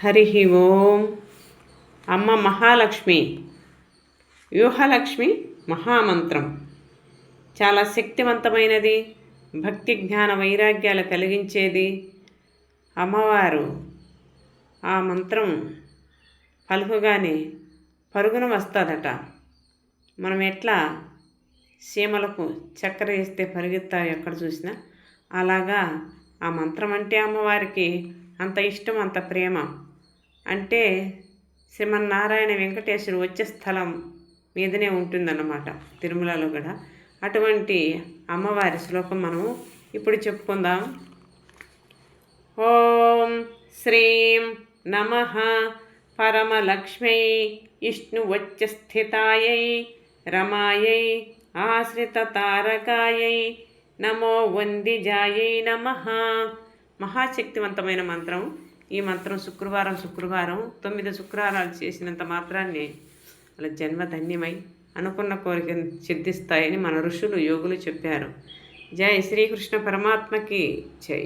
హరి ఓం. అమ్మ మహాలక్ష్మి, వ్యూహలక్ష్మి మహామంత్రం చాలా శక్తివంతమైనది, భక్తి జ్ఞాన వైరాగ్యాలు కలిగించేది. అమ్మవారు ఆ మంత్రం పలుకుగానే పరుగున వస్తుందట. మనం ఎట్లా సీమలకు చక్కెర వేస్తే పరిగెత్తారు ఎక్కడ చూసినా, అలాగా ఆ మంత్రం అంటే అమ్మవారికి అంత ఇష్టం, అంత ప్రేమ. అంటే శ్రీమన్నారాయణ వెంకటేశ్వరు వచ్చే స్థలం మీదనే ఉంటుందన్నమాట తిరుమలలో కూడా. అటువంటి అమ్మవారి శ్లోకం మనము ఇప్పుడు చెప్పుకుందాం. ఓం శ్రీం నమః పరమలక్ష్మై విష్ణువచ్చస్థితాయై రమాయై ఆశ్రిత తారకాయై నమో వందిజాయై నమః. మహాశక్తివంతమైన మంత్రం. ఈ మంత్రం శుక్రవారం 9 శుక్రవారాలు చేసినంత మాత్రాన్ని వాళ్ళ జన్మ ధన్యమై అనుకున్న కోరికను సిద్ధిస్తాయని మన ఋషులు యోగులు చెప్పారు. జై శ్రీకృష్ణ పరమాత్మకి జై.